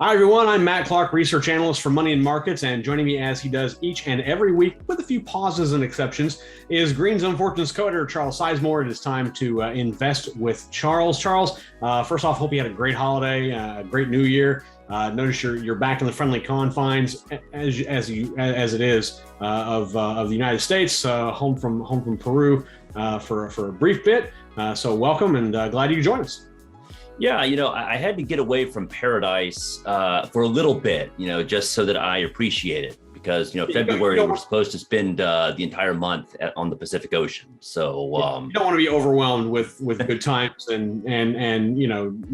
Hi, everyone. I'm Matt Clark, research analyst for Money and Markets, and joining me as he does each and every week, with a few pauses and exceptions, is Green Zone Fortunes co-editor Charles Sizemore. It is time to invest with Charles. Charles, first off, hope you had a great holiday, a great New Year. Notice you're back in the friendly confines, as it is of the United States, home from Peru for a brief bit. So welcome, and glad you could join us. Yeah, I had to get away from paradise for a little bit, just so that I appreciate it. Because, February, we're supposed to spend the entire month on the Pacific Ocean. So you don't want to be overwhelmed with good times and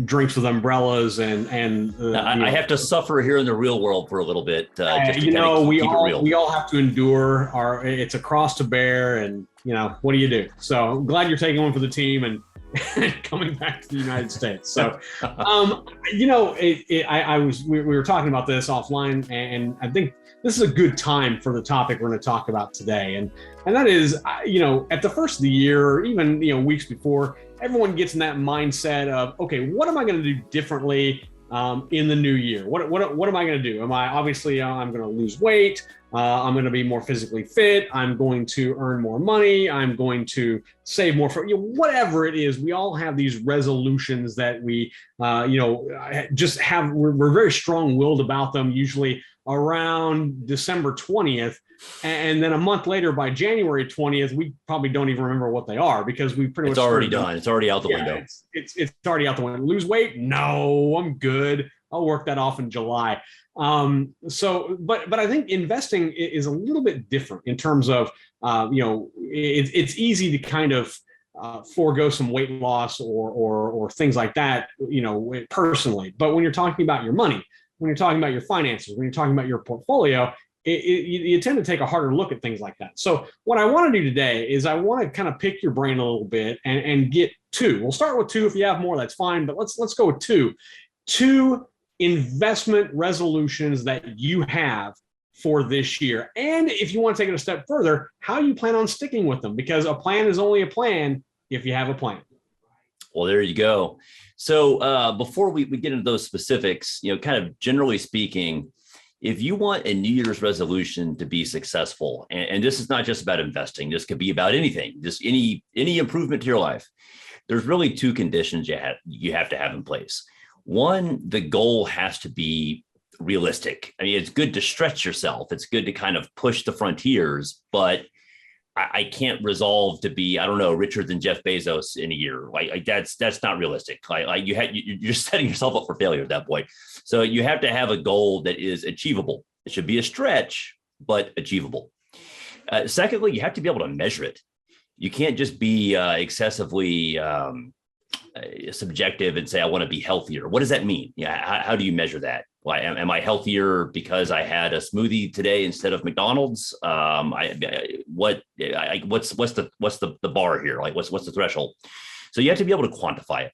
drinks with umbrellas and I have to suffer here in the real world for a little bit. Just to keep it real. We all have to endure. It's a cross to bear, and what do you do? So I'm glad you're taking one for the team and coming back to the United States. So, we were talking about this offline, and I think this is a good time for the topic we're going to talk about today. And that is, at the first of the year, or even, weeks before, everyone gets in that mindset of, okay, what am I going to do differently in the new year? What am I going to do? I'm going to lose weight. I'm going to be more physically fit. I'm going to earn more money. I'm going to save more for whatever it is. We all have these resolutions that we, just have. We're very strong-willed about them. Usually around December 20th, and then a month later, by January 20th, we probably don't even remember what they are because we pretty much already done. It's already out the window. It's already out the window. Lose weight? No, I'm good. I'll work that off in July. But I think investing is a little bit different in terms of, it's easy to kind of forego some weight loss or things like that, personally. But when you're talking about your money, when you're talking about your finances, when you're talking about your portfolio, you tend to take a harder look at things like that. So what I want to do today is I want to kind of pick your brain a little bit and get two. We'll start with two. If you have more, that's fine. But let's go with two. Two investment resolutions that you have for this year. And if you want to take it a step further, how you plan on sticking with them, because a plan is only a plan if you have a plan. Well, there you go. So before we get into those specifics, kind of generally speaking, if you want a New Year's resolution to be successful, and this is not just about investing, this could be about anything, just any improvement to your life, there's really two conditions you have to have in place. One, the goal has to be realistic. I mean, it's good to stretch yourself. It's good to kind of push the frontiers, but I can't resolve to be, richer than Jeff Bezos in a year. Like that's not realistic. You're setting yourself up for failure at that point. So you have to have a goal that is achievable. It should be a stretch, but achievable. Secondly, you have to be able to measure it. You can't just be excessively subjective and say, I want to be healthier. What does that mean? How do you measure that? Why am I healthier because I had a smoothie today instead of McDonald's? What's the bar here? Like what's the threshold? So you have to be able to quantify it.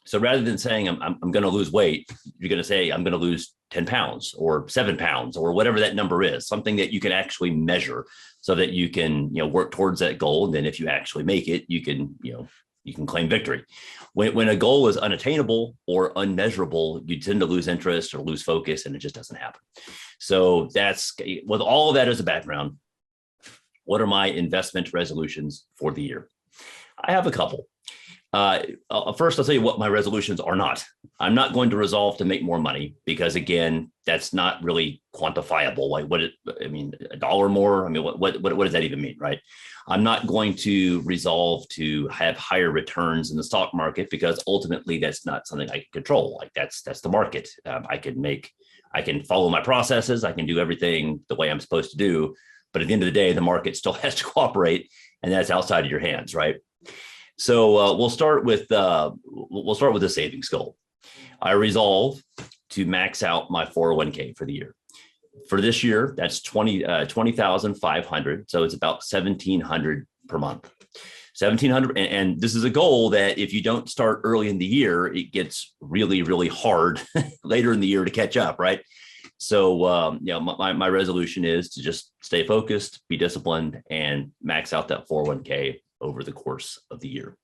So rather than saying I'm going to lose weight, you're going to say I'm going to lose 10 pounds or 7 pounds or whatever that number is, something that you can actually measure so that you can, work towards that goal. And then if you actually make it, you can claim victory. When a goal is unattainable or unmeasurable, you tend to lose interest or lose focus, and it just doesn't happen. So that's, with all of that as a background, what are my investment resolutions for the year? I have a couple. First, I'll tell you what my resolutions are not. I'm not going to resolve to make more money because, again, that's not really quantifiable. Like $1 more. I mean, what does that even mean, right? I'm not going to resolve to have higher returns in the stock market because ultimately that's not something I can control. Like that's the market. I can follow my processes. I can do everything the way I'm supposed to do. But at the end of the day, the market still has to cooperate, and that's outside of your hands, right? So we'll start with the savings goal. I resolve to max out my 401k for the year. For this year, that's 20,500. So it's about 1,700 per month. 1,700, and this is a goal that if you don't start early in the year, it gets really, really hard later in the year to catch up, right? So, my resolution is to just stay focused, be disciplined, and max out that 401k over the course of the year.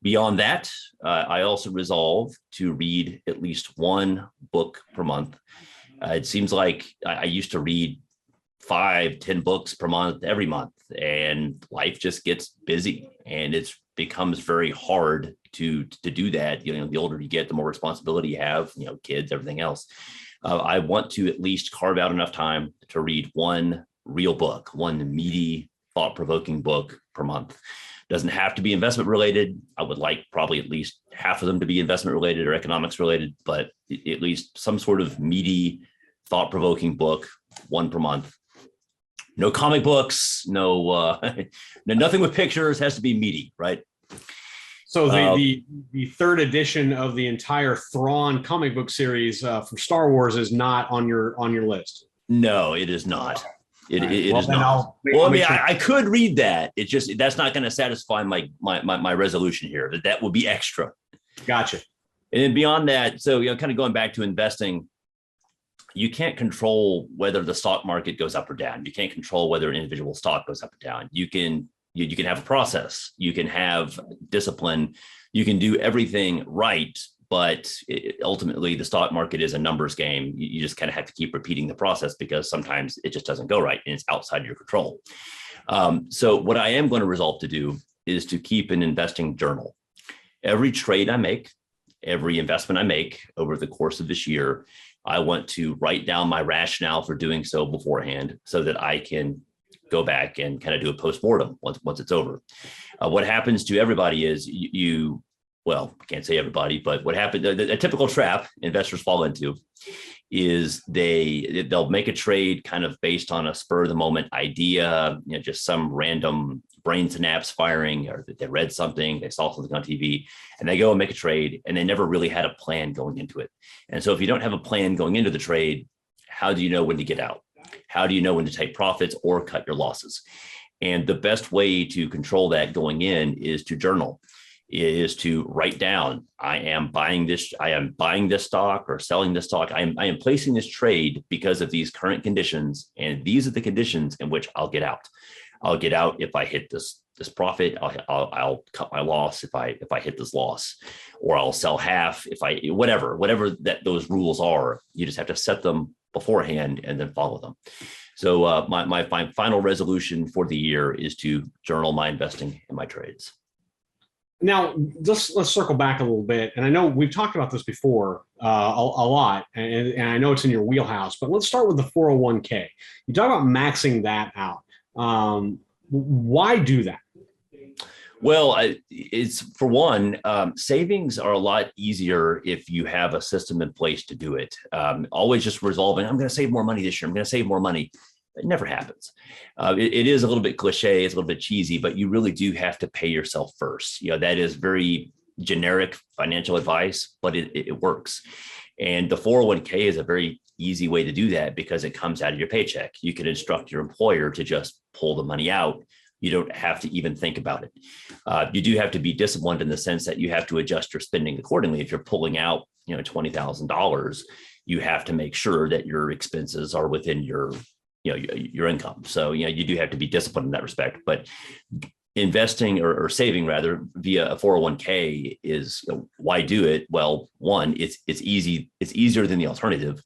Beyond that, I also resolve to read at least one book per month. It seems like I used to read 5-10 books per month every month, and life just gets busy, and it becomes very hard to do that. The older you get, the more responsibility you have, kids, everything else. I want to at least carve out enough time to read one real book, one meaty, thought-provoking book per month. Doesn't have to be investment related. I would like probably at least half of them to be investment related or economics related, but at least some sort of meaty, thought-provoking book, one per month. No comic books, no, nothing with pictures, has to be meaty, right? So the third edition of the entire Thrawn comic book series for Star Wars is not on your list. No, it is not. It well, is not. Sure. I could read that. It's just that's not going to satisfy my resolution here. That would be extra. Gotcha. And then beyond that, so kind of going back to investing, you can't control whether the stock market goes up or down. You can't control whether an individual stock goes up or down. You can have a process. You can have discipline. You can do everything right, but ultimately the stock market is a numbers game. You just kind of have to keep repeating the process because sometimes it just doesn't go right and it's outside your control. So what I am going to resolve to do is to keep an investing journal. Every trade I make, every investment I make over the course of this year, I want to write down my rationale for doing so beforehand so that I can go back and kind of do a postmortem once it's over. What happens to everybody is well, I can't say everybody, but what happened, a typical trap investors fall into is they'll make a trade kind of based on a spur of the moment idea, just some random brain synapse firing, or that they read something, they saw something on TV, and they go and make a trade, and they never really had a plan going into it. And so if you don't have a plan going into the trade, how do you know when to get out? How do you know when to take profits or cut your losses? And the best way to control that going in is to journal, is to write down, I am buying this stock or selling this stock. I am placing this trade because of these current conditions, and these are the conditions in which I'll get out. I'll get out if I hit this profit. I'll cut my loss if I hit this loss, or I'll sell half if whatever that those rules are. You just have to set them beforehand and then follow them. So my final resolution for the year is to journal my investing and my trades. Now, let's circle back a little bit. And I know we've talked about this before a lot, and I know it's in your wheelhouse, but let's start with the 401k. You talk about maxing that out. Why do that? Well, it's for one, savings are a lot easier if you have a system in place to do it. Always just resolving, I'm going to save more money this year. I'm going to save more money. It never happens. It is a little bit cliche. It's a little bit cheesy, but you really do have to pay yourself first. That is very generic financial advice, but it works. And the 401k is a very easy way to do that because it comes out of your paycheck. You can instruct your employer to just pull the money out. You don't have to even think about it. You do have to be disciplined in the sense that you have to adjust your spending accordingly. If you're pulling out, $20,000, you have to make sure that your expenses are within your income. So, you do have to be disciplined in that respect, but investing or saving rather via a 401k is why do it? Well, one, it's easy. It's easier than the alternative.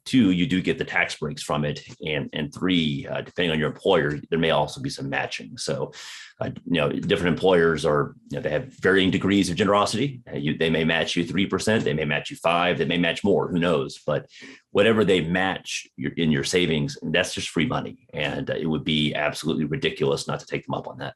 Two, you do get the tax breaks from it. And three, depending on your employer, there may also be some matching. So, different employers they have varying degrees of generosity. They may match you 3%, they may match you 5%, they may match more, who knows? But whatever they match in your savings, that's just free money. And it would be absolutely ridiculous not to take them up on that.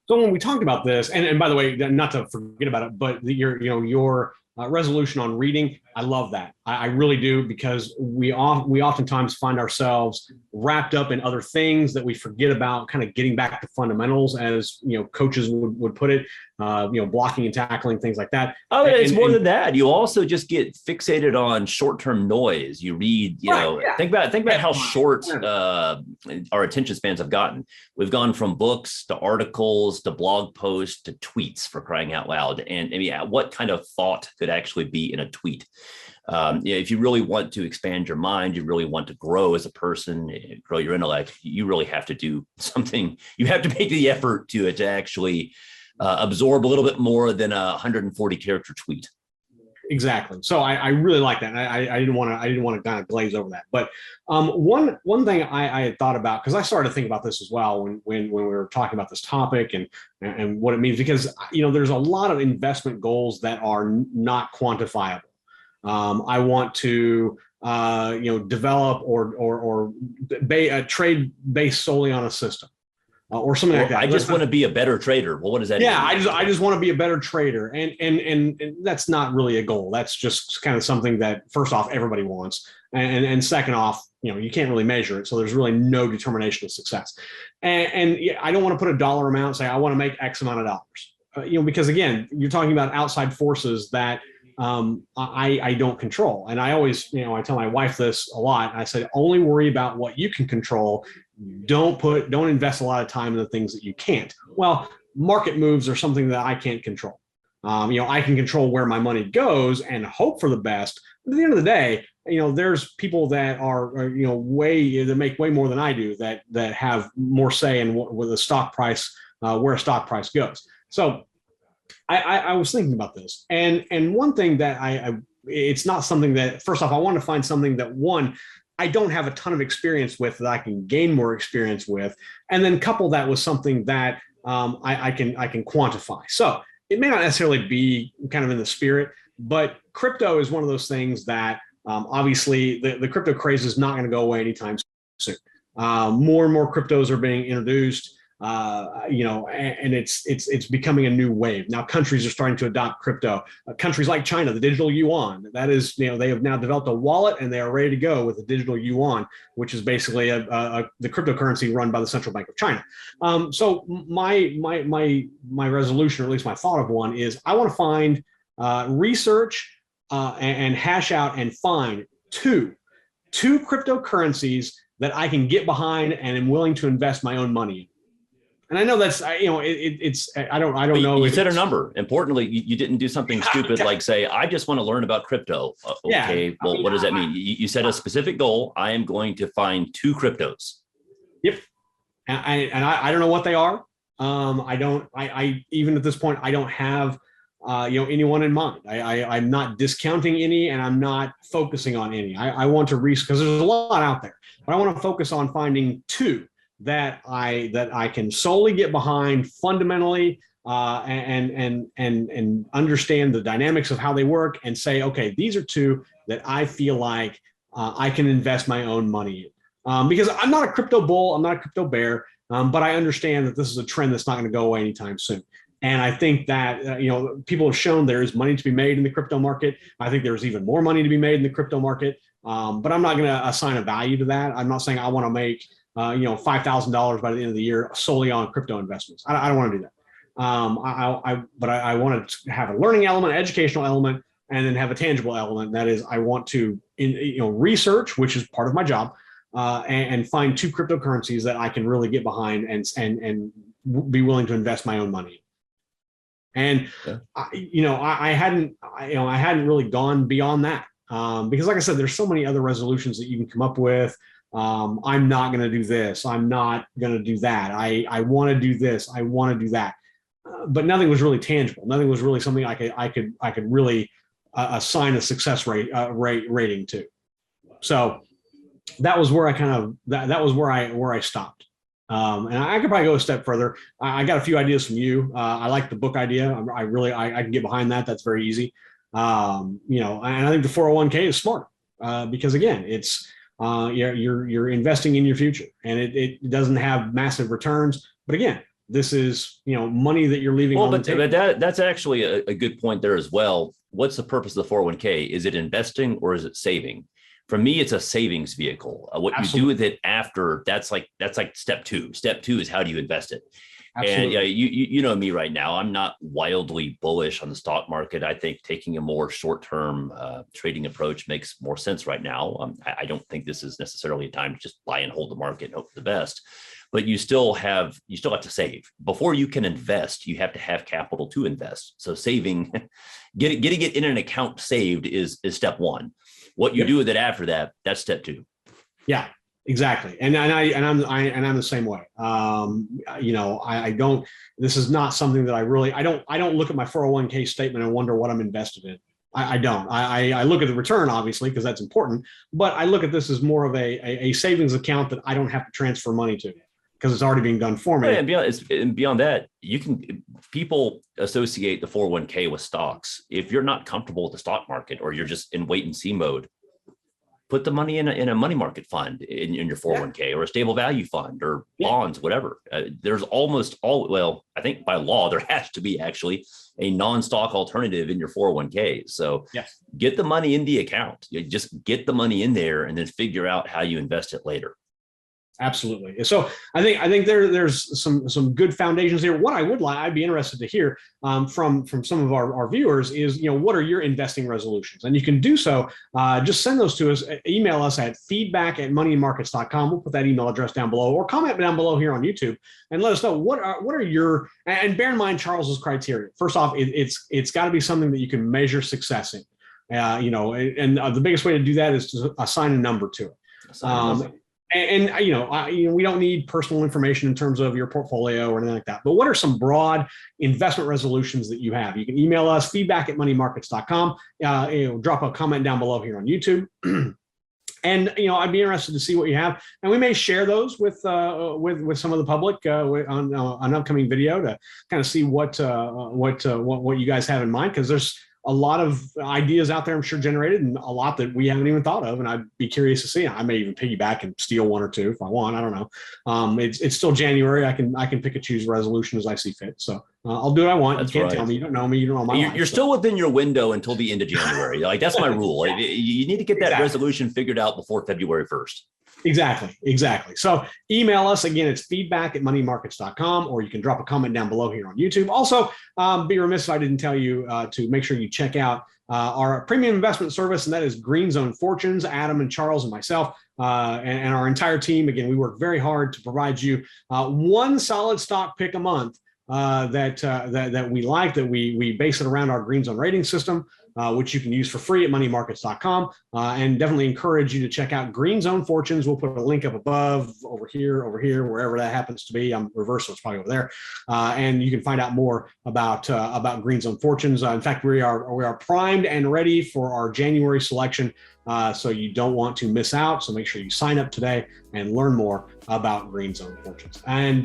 So when we talked about this, and by the way, not to forget about it, but your resolution on reading, I love that. I really do, because we oftentimes find ourselves wrapped up in other things that we forget about, kind of getting back to fundamentals, as coaches would put it, blocking and tackling, things like that. Oh, it's more than that. You also just get fixated on short-term noise. You read, think about how short our attention spans have gotten. We've gone from books to articles to blog posts to tweets, for crying out loud. And what kind of thought could actually be in a tweet? If you really want to expand your mind, you really want to grow as a person, grow your intellect, you really have to do something. You have to make the effort to actually absorb a little bit more than a 140 character tweet. Exactly. So I really like that. And I didn't want to kind of glaze over that. But one thing I had thought about, because I started to think about this as well when we were talking about this topic and what it means, because there's a lot of investment goals that are not quantifiable. I want to develop or trade based solely on a system. Or something like that. I just want to be a better trader. Well, what does that mean? Yeah, I just want to be a better trader, and that's not really a goal. That's just kind of something that, first off, everybody wants, and second off, you can't really measure it, so there's really no determination of success. And I don't want to put a dollar amount and say I want to make X amount of dollars, because again, you're talking about outside forces that I don't control. And I always, I tell my wife this a lot. I said, only worry about what you can control. Don't invest a lot of time in the things that you can't. Well, market moves are something that I can't control. I can control where my money goes and hope for the best. But at the end of the day, there's people that are, that make way more than I do, that have more say in what the stock price, where a stock price goes. So I was thinking about this, and one thing that it's not something that, first off, I want to find something that, one, I don't have a ton of experience with, that I can gain more experience with, and then couple that with something that I can quantify. So it may not necessarily be kind of in the spirit, but crypto is one of those things that obviously the crypto craze is not going to go away anytime soon. More and more cryptos are being introduced. And it's becoming a new wave. Now countries are starting to adopt crypto. Countries like China, the digital yuan, that is, they have now developed a wallet and they are ready to go with the digital yuan, which is basically the cryptocurrency run by the Central Bank of China. So my resolution, or at least my thought of one, is I want to find research and hash out and find two cryptocurrencies that I can get behind and am willing to invest my own money in. And I know that's, it's, I don't know. You said a number. Importantly, you didn't do something stupid like say, I just want to learn about crypto. Okay, well, what does that mean? You set a specific goal. I am going to find two cryptos. Yep. And I don't know what they are. I even at this point, I don't have, anyone in mind. I'm not discounting any, and I'm not focusing on any. I want to because there's a lot out there, but I want to focus on finding two that I can solely get behind fundamentally, and understand the dynamics of how they work, and say, okay, these are two that I feel like I can invest my own money in. Because I'm not a crypto bull, I'm not a crypto bear, but I understand that this is a trend that's not going to go away anytime soon. And I think that people have shown there is money to be made in the crypto market. I think there's even more money to be made in the crypto market. But I'm not going to assign a value to that. I'm not saying I want to make $5,000 by the end of the year solely on crypto investments. I don't want to do that. But I want to have a learning element, educational element, and then have a tangible element. That is, I want to research, which is part of my job, and find two cryptocurrencies that I can really get behind and be willing to invest my own money. And I hadn't really gone beyond that, because, like I said, there's so many other resolutions that you can come up with. I'm not going to do this. I'm not going to do that. I want to do this. I want to do that. But nothing was really tangible. Nothing was really something I could really assign a success rating to. So that was where that was where I stopped. And I could probably go a step further. I got a few ideas from you. I like the book idea. I can get behind that. That's very easy. And I think the 401k is smart, because again, it's, you're investing in your future, and it doesn't have massive returns. But again, this is money that you're leaving on the table. But that's actually a good point there as well. What's the purpose of the 401k? Is it investing or is it saving? For me, it's a savings vehicle. What Absolutely. You do with it after, that's like step two. Step two is how do you invest it? Absolutely. And you know me right now, I'm not wildly bullish on the stock market. I think taking a more short-term trading approach makes more sense right now. I don't think this is necessarily a time to just buy and hold the market and hope for the best. But you still have to save. Before you can invest, you have to have capital to invest. So saving, getting it in an account saved is step one. What you do with it after that, that's step two. Yeah. Exactly. And I'm the same way. I don't, this is not something that I don't look at my 401k statement and wonder what I'm invested in. I don't. I look at the return, obviously, because that's important, but I look at this as more of a savings account that I don't have to transfer money to because it's already being done for me. And beyond that, people associate the 401k with stocks. If you're not comfortable with the stock market or you're just in wait and see mode, put the money in a money market fund in your 401k or a stable value fund or bonds, whatever. There's I think by law, there has to be actually a non-stock alternative in your 401k. So get the money in the account. You just get the money in there and then figure out how you invest it later. Absolutely. So I think there's some good foundations here. What I'd be interested to hear from some of our viewers is, what are your investing resolutions? And you can do so. Just send those to us. Email us at feedback@moneyandmarkets.com. We'll put that email address down below, or comment down below here on YouTube and let us know what are your, and bear in mind Charles's criteria. First off, it's got to be something that you can measure success in. And the biggest way to do that is to assign a number to it. And we don't need personal information in terms of your portfolio or anything like that. But what are some broad investment resolutions that you have? You can email us feedback@moneymarkets.com. Drop a comment down below here on YouTube. And I'd be interested to see what you have, and we may share those with some of the public on an upcoming video to kind of see what you guys have in mind, because there's a lot of ideas out there, I'm sure, generated, and a lot that we haven't even thought of. And I'd be curious to see. I may even piggyback and steal one or two if I want. I don't know. It's still January. I can pick and choose resolution as I see fit. So I'll do what I want. You can't tell me. You don't know me. You don't know my life. You're still within your window until the end of January. Like, that's my rule. You need to get that resolution figured out before February 1st. Exactly. So email us again. It's feedback@moneymarkets.com, or you can drop a comment down below here on YouTube. Also, be remiss if I didn't tell you to make sure you check out our premium investment service, and that is Green Zone Fortunes. Adam and Charles and myself and our entire team. Again, we work very hard to provide you one solid stock pick a month that we like, that we base it around our Green Zone rating system, which you can use for free at moneymarkets.com, and definitely encourage you to check out Green Zone Fortunes. We'll put a link up above, over here, wherever that happens to be. I'm reverse, so it's probably over there, and you can find out more about Green Zone Fortunes. In fact, we are primed and ready for our January selection, so you don't want to miss out. So make sure you sign up today and learn more about Green Zone Fortunes. And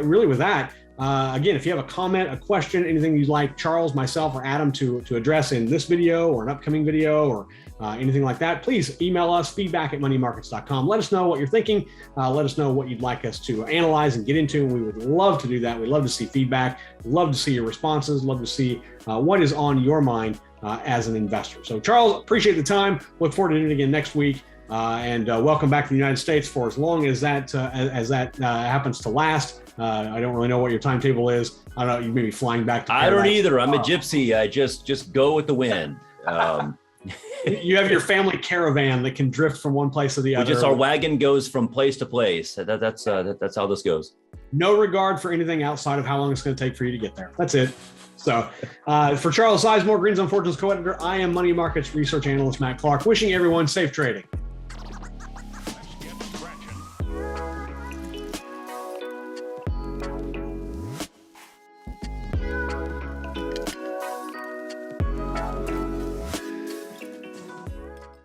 really, with that. Again, if you have a comment, a question, anything you'd like Charles, myself, or Adam to address in this video or an upcoming video or anything like that, please email us, feedback@moneymarkets.com. Let us know what you're thinking. Let us know what you'd like us to analyze and get into. We would love to do that. We'd love to see feedback, love to see your responses, love to see what is on your mind as an investor. So Charles, appreciate the time. Look forward to doing it again next week. And welcome back to the United States for as long as that happens to last. I don't really know what your timetable is. I don't know. You may be flying back to Paradise. I don't either. I'm a gypsy. I just go with the wind. You have your family caravan that can drift from one place to the other. Our wagon goes from place to place. That's how this goes. No regard for anything outside of how long it's going to take for you to get there. That's it. So for Charles Sizemore, Green Zone Fortunes co-editor, I am Money Markets research analyst Matt Clark, wishing everyone safe trading.